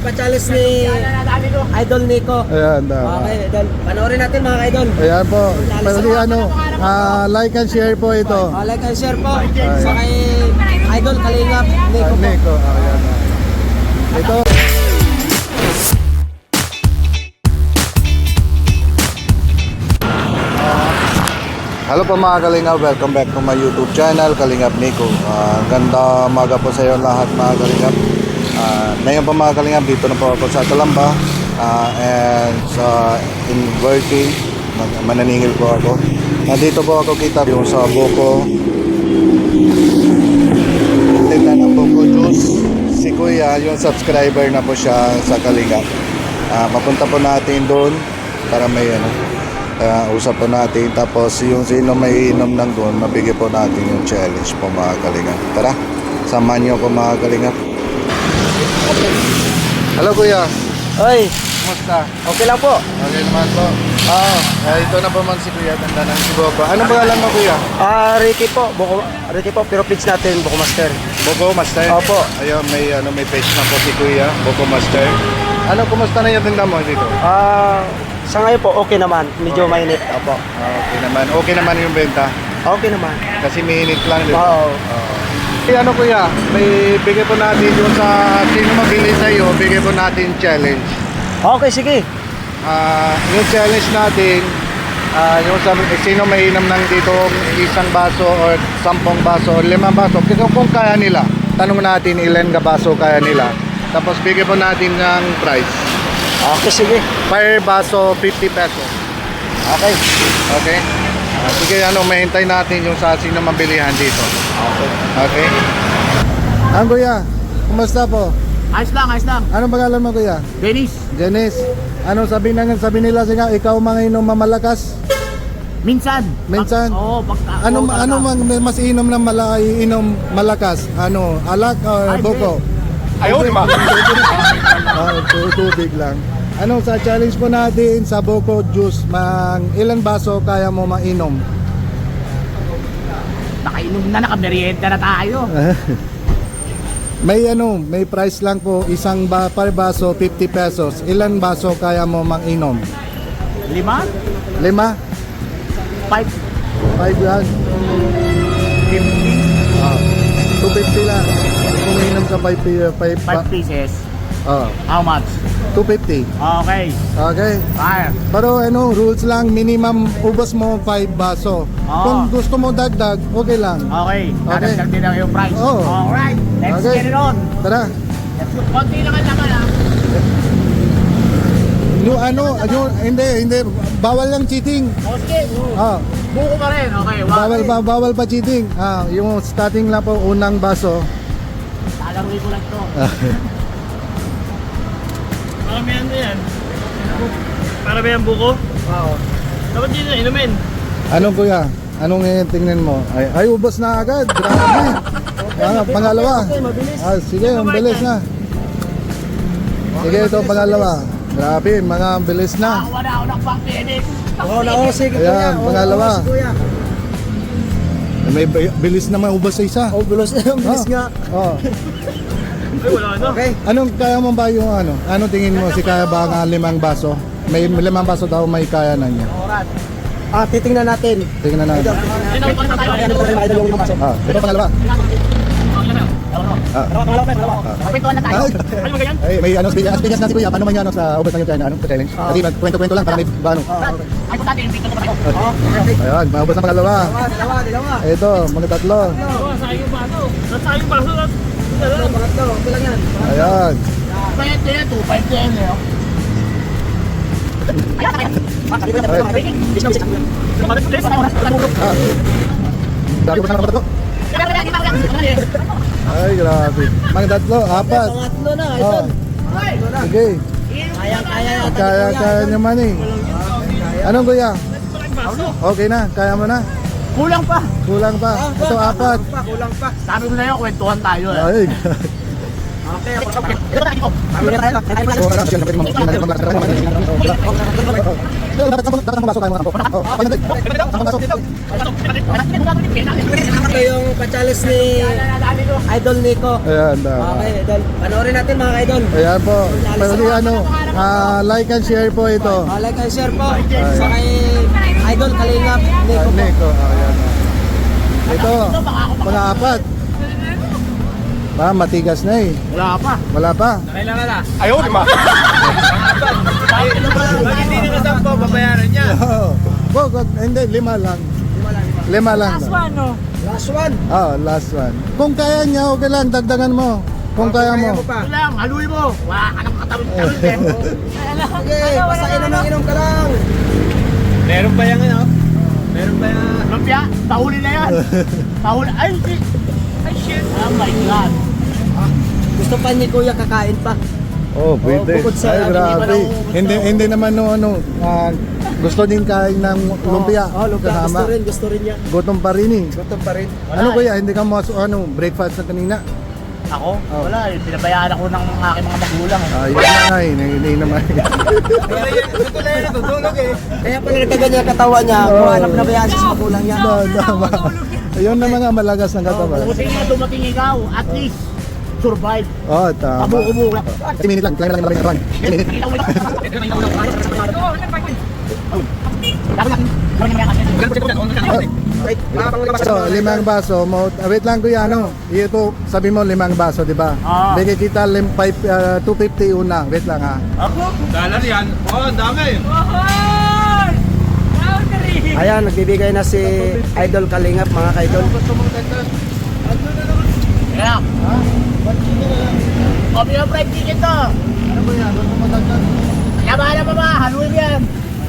pa-challenge ni Idol Nico. Ayan, Okay, Idol. Panoorin natin mga idol. ayan po. Pwede like and share po ito. Like and share po sa kay Idol Kalingap Nico po. Nico, ayan. Ito. Hello po mga Kalingap, welcome back to my YouTube channel, Kalingap Nico. Ganda umaga po sa iyo lahat mga Kalingap. Ngayon po mga Kalingap, dito na po ako sa Calamba and in working, mananingil po ako. Dito po ako kita yung sa Buko, tinda ng Buko Juice. Si Kuya, yung subscriber na po siya sa Kalingap. Papunta po natin doon para may usap po natin, tapos yung sino may inom ng doon, mabigay po natin yung challenge po mga Kalingap. Tara, samahan nyo po mga Kalingap. Hello Kuya. Oy, Kumusta? okay lang po. Okay naman po. Ito na po man si Kuya, tanda ng si Bobo. Anong pangalan mo Kuya? Ricky po, pero pitch natin, Buko Master. Bobo Master? Opo. Ayun, may page na po si Kuya, Bobo Master. Kumusta na yung tinda mo dito? Sa ngayon po, okay naman. Medyo mainit. Opo. Okay naman. Okay naman yung benta. Okay naman. Kasi minute lang dito. Oo. Kuya, may bigay po natin yung sa sino mabili sa iyo, bigay po natin challenge. Okay, sige. Yung challenge natin, yung sa sino may inom ng dito isang baso or 10 baso or 5 baso, kung kaya nila. Tanong natin ilan ka baso kaya nila. Tapos bigay po natin ng price. Okay, sige. Per baso 50 pesos. Okay. Okay? Sige, mahintay natin yung sa sino mabilihan dito. Okay. Okay? Kuya, kumusta po? Ayos lang. Anong pangalan mo Kuya? Dennis, Janice. Sabi nila siya, ikaw mga inom mamalakas? minsan. Minsan? Oo, Ano mas inom ng inom malakas? Alak or Buko? Ayaw naman. Tubig lang. Sa challenge po natin sa Buko Juice, ilan baso kaya mo mainom? Nakainom na, nakamerienda na tayo. May price lang po, per baso 50 pesos. Ilan baso kaya mo mainom? 5? 5? 5? 5 yan. 50? 250 lang. Kung inom ka 5 pieces. How much? 250. Okay. Okay. Fire. Pero rules lang, minimum ubos mo 5 baso. Kung gusto mo dagdag, okay lang. Okay. Okay. Dadagdag din ang iyong price. Oo. Alright. Let's Okay. get it on. Tara. Konti lang ang laman ha. Hindi, bawal lang cheating. Okay. Buko pa rin. Okay. Bawal pa cheating. Yung starting lang po, unang baso. Talaruin ko lang to. Maramihan na yan. Para ba yan buko? Oo. Dapat dito na inumin. Kuya? Anong tingnan mo? Ay, ubos na agad. Grabe. Pangalawa. Okay, mabilis. Sige, ang bilis na. Sige, ito pangalawa. Grabe, mga bilis na. Wala ako ng pang-tinik. Sige Ayan, pangalawa. Si Kuya. May bilis na maubos sa isa. Bilis nga. Ay, wala na. Okay. Anong kaya mo ba yung Anong tingin mo si kaya ba nga 5 baso? May 5 baso daw may kaya na niya. Titingnan natin. Tingnan natin. Ito pangalawa. Kapituan na tayo. Ano ba ganyan? May speakers na si Kuya. Paano man yan sa ubos ng yung challenge? Kasi kwento-kwento lang para may paano. Ay, kung natin, yung pa tayo. Ayan, maubos na pangalawa. Dalawa. Ito, mga tatlo. Sa yung baso. Sa yung baso. Pangatlo, okay lang yan. Ayan. 20 yan, 2.5 yan eh. Dami pa na mga tatlo. Ay, grabe. Mga tatlo, 4. Pangatlo na, ito. Sige. Kaya. Kaya naman eh. Anong Kuya? Okay na, kaya mo na. Kulang pa. Kulang pa. Ito 4. Kulang pa. Sabi mo na yun, kwentuhan tayo eh. Ay. Okay. Ito yung pachalos ni Idol Nico. Ayan, Okay, Idol. Panoorin natin mga idol. ayan po. Pwede like and share po ito. Like and share po sa kay Idol Kalingap Nico po. Nico, ayan. Ito, pang-apat. Matigas na eh. Wala pa. Wala pa. Kailangan na. Ayaw, di ba? Pag hindi na nasampo, babayaran niya. Hindi, 5 lang. 5 lang. Last one, no? Last one. Last one. Kung kaya niya, okay lang, dagdagan mo. Kung kaya mo. pa. Ito lang, haluin mo. Wala ka nang katawid-tawid eh. Sige, basta inom ka lang. Meron pa yung ano? Meron pa yung... Lumpia, tahuli na yan. Tahuli. Ay, shit. Ay, shit. Oh my God. Gusto pa ni Kuya kakain pa. Pwede. bukod sa- Ay, grabe. Hindi naman gusto din kain ng lumpia. Lumpia. Kasama. Gusto rin niya. Gutom pa rin eh. Gutom pa rin. Ano kuya, hindi ka mo breakfast na kanina? Ako? Wala eh. Pinabayaan ako ng aking mga magulang eh. Yun na nga eh, hindi naman. Ito na yun, natutulog eh. Kaya pala nagkaganyan ang katawan niya. Kung hanap na bayaan siya sa magulang niya. Tama. Ayun naman nga malagas ng katawan. Buti nga dumating ikaw, at least survive. Tama. Kamu-kumu. 10 minutes lang, kailangan lang. 10 minutes. So, 5 baso mo. Wait lang kuya, ito, sabi mo 5 baso, di ba? Bigay kita 250 una. Wait lang ha. Dollar yan. Ang dami. Ayan, nagbibigay na si Idol Kalingap mga kaidol. Kaya. Kami ang fried chicken to. Ano ba yan? Ano matagdag? Kaya bahala pa ba? Haluin mo yan.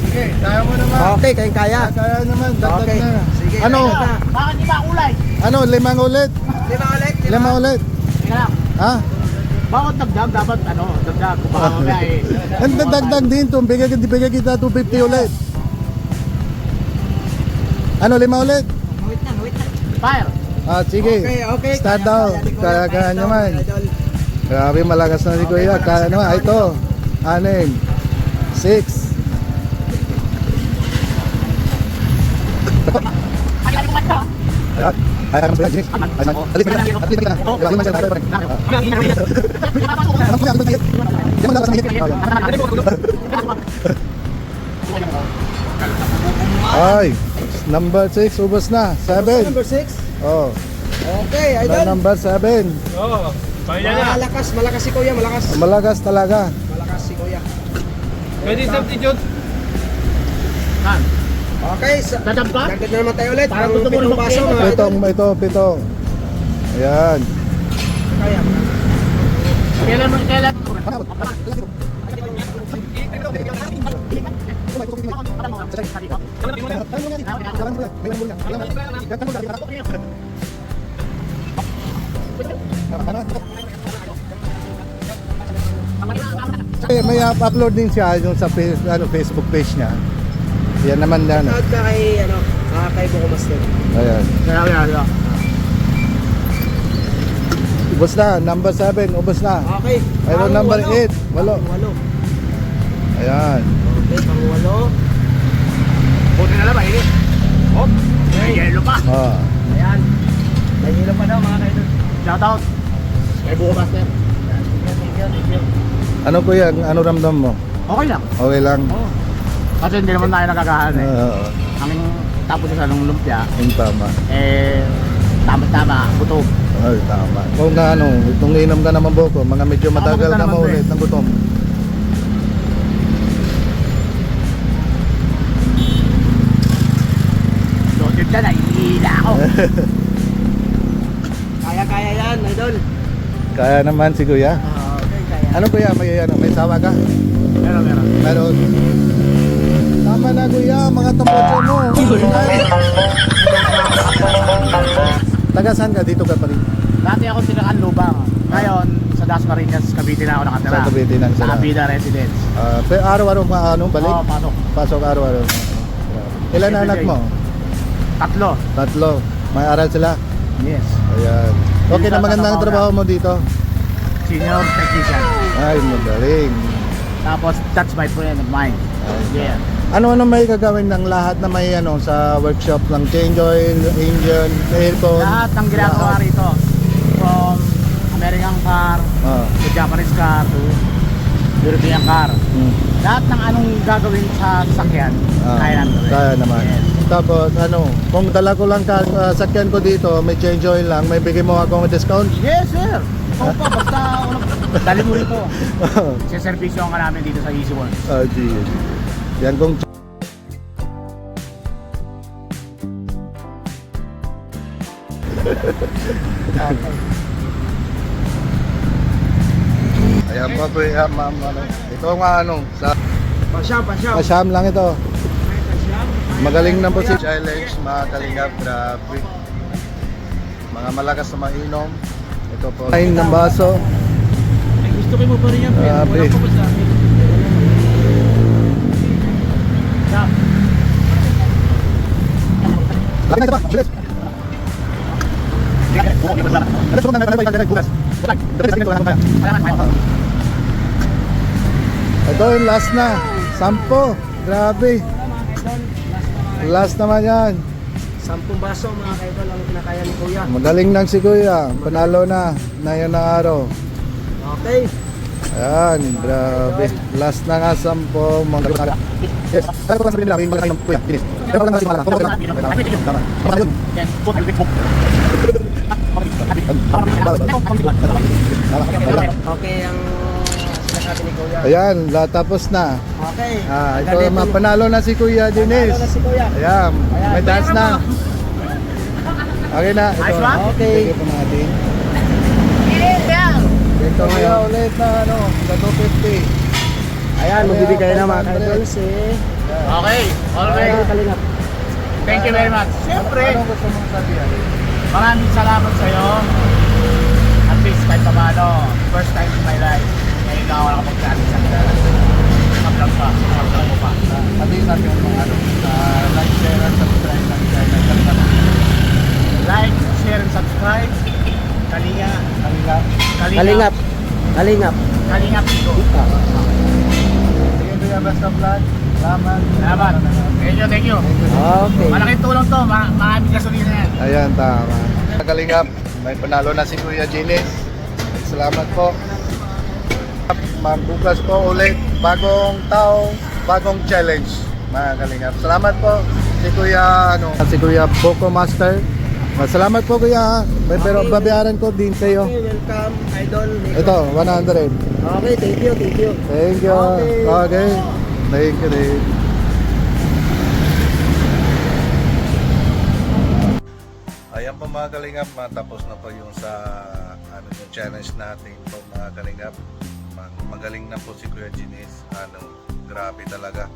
Sige, kaya mo naman. Okay, kaya. Kaya naman, dagdag Okay. na. Sige. Ano? Bakit di ba kulay? 5 ulit? 5 ulit? Teka lang. Ha? Bakit dagdag? Dapat dagdag. Kung baka mamaya eh. Ang dagdag din to, bigay kita 250 ulit. 5 ulit? Fire. Sige. Okay. Start daw. Kaya naman. Grabe, malakas na si Kuya. Kaya naman. Ito. 6. 6. Ay, number 6 ubos na. 7. Number 6. Oh. Okay, Idol. Number 7. Oo. Kaya na. Malakas si Kuya, malakas. Malagas talaga. Malakas si Kuya. Pwede substitute. Han. Okay, Dadab ka? dagdag na naman tayo ulit. Parang Ang gusto mo pitong baso mga idol. Pito. Ayan. Kaya. Kailan? May upload din siya yung sa Facebook page niya. Yan naman yan. Shout ka kay, kay Buko Master. Ayan. Kaya. Ubos na. Number 7. Ubos na. Okay. Mayroon number 8. 8. Walo. Ayan. Okay, pang 8. Buti na lang ba? Ini. Hop. May yelo pa. Ayan. May hilo pa daw mga kaidol. Shout out. Kay Buko Master. Thank you. Ano kuya? Ano ramdam mo? Okay lang. Okay lang. Oo. Kasi hindi naman tayo nagkakahan eh. Ang tapos sa nung lumpia, Yung tama. tama, butog. Ay, tama. Kung itong inom ka naman Boko, mga medyo matagal Ako, na naman, maulit ng gutom. Lodid ka na, iila ako. Kaya yan, idol. Kaya naman si kuya. Okay, kaya. Ano kuya? May sawa ka? Meron. Meron. Tama na kuya, mga tambocho mo. Taga saan ka? Dito ka pa rin. Dati ako tinakan Lubang. Ngayon, sa Dasmariñas, Cavite na ako nakatira. Sa Cavite na sila. Sa Abida Residence. Pero araw-araw balik? Oo, pasok. Pasok araw-araw. Ilan na anak mo? 3. 3. May aral sila? Yes. Ayan. Okay na magandang trabaho mo dito? senior technician. Ay, magaling. Tapos that's my friend of mine. Yeah. Ano may gagawin ng lahat na may sa workshop ng change oil, engine, aircon? Lahat ng ginagawa rito. From American car, Ah. to Japanese car, to European car. Hmm. Lahat ng anong gagawin sa sasakyan, kaya namin gawin. Kaya naman. Yes. Tapos kung dala ko lang sakyan ko dito, may change oil lang, may bigay mo akong discount? Yes, sir. Oo po, basta dali mo rito. Siservisyon ka namin dito sa Easy One. Ah, geez. Yan kung Ayan pa po, ma'am, ito nga sa Pasyam. Pasyam lang ito. Magaling na po si challenge, mga kalingap, grabe. Mga malakas na mainom. Ito po. Kain ng baso. Ay, gusto ko mo pa rin yan, pero Grabe. wala pa ba sa akin? Lagi na ito ba? Bilis. Ito yung last na. 10. Grabe. Last naman yan. 10 baso mga kaidol ang kinakaya ni Kuya. Magaling lang si Kuya. Panalo na. Na yun ang araw. Okay. Ayan, grabe. Last na nga 10. Yes. Kaya ko lang sabihin nila, yung magaling ng Kuya. Finish. Kaya ko lang sabihin nila. Tama. Tama yun. Okay ang sinasabi ni Kuya. Ayan, tapos na. Okay. Ito mapanalo na si Kuya Dennis. Panalo na si Kuya. Ayan, may dance na. Okay na. Ito. Nice one. Okay. Sige po natin. Yeah. Ito nga ulit na sa 250. Ayan, magbibigay na mga kaidol si Okay, alright. Idol Kalingap. Thank you very much. Siyempre, Anong gusto mong sabihin? maraming salamat sa iyo. At least kahit pa paano, first time in my life, ngayon na ako nakapag-traffic sa kanila. Mag-vlog pa, mag-vlog mo pa. Sabihin natin yung mga like, share, and subscribe ng channel. Like, share, and subscribe. Kalinga. Kalingap. Kalingap. Kalingap Tigo. Sige Kuya, basta vlog. Salamat. Salamat. Thank you. Okay. Malaking tulong to, maraming gasolina yan. Ayan, tama. Kalingap, may panalo na si Kuya Dennis. Salamat po. Magbukas po ulit. Bagong tao, bagong challenge, mga kalingap. Salamat po si Kuya, si Kuya Boko Master. Salamat po Kuya. Pero babayaran ko din sa iyo. Okay, welcome, Idol. Ito, 100. Okay, thank you. Thank you. Okay. Thank you din. Ayan po mga kalingap, matapos na po yung sa yung challenge natin po mga kalingap. Magaling na po si Kuya Dennis. Grabe talaga.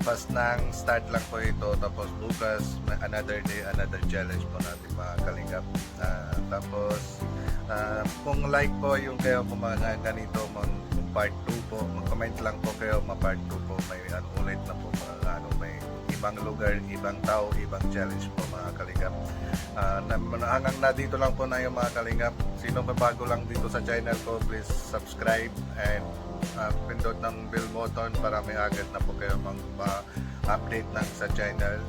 Fast nang start lang po ito, tapos bukas another day, another challenge po natin mga kalingap. Tapos kung like po yung kayo po mga ganito, kung part 2 po, mag-comment lang po kayo, part 2 po, may ulit na po may ibang lugar, ibang tao, ibang challenge po mga kalingap. Hanggang na dito lang po na yung mga kalingap. Sino pa bago lang dito sa channel ko, please subscribe and pindot ng bell button para may agad na po kayo mag-update ng sa channel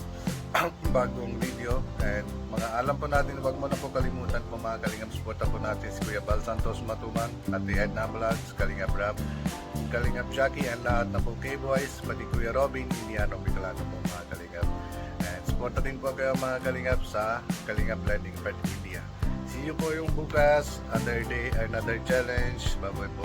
bagong video. And mga alam po natin, wag mo na po kalimutan po mga kalingap, supporta po natin si Kuya Bal Santos Matuman at the Edna Vlogs, Kalingap Rap, Kalingap Jackie, and lahat na po K-Boys, pati Kuya Robin, Indiano Bicolano po mga kalingap. And supporta din po kayo mga kalingap sa Kalingap Blending Pet Media. See you po yung bukas, another day, another challenge. Bye bye po.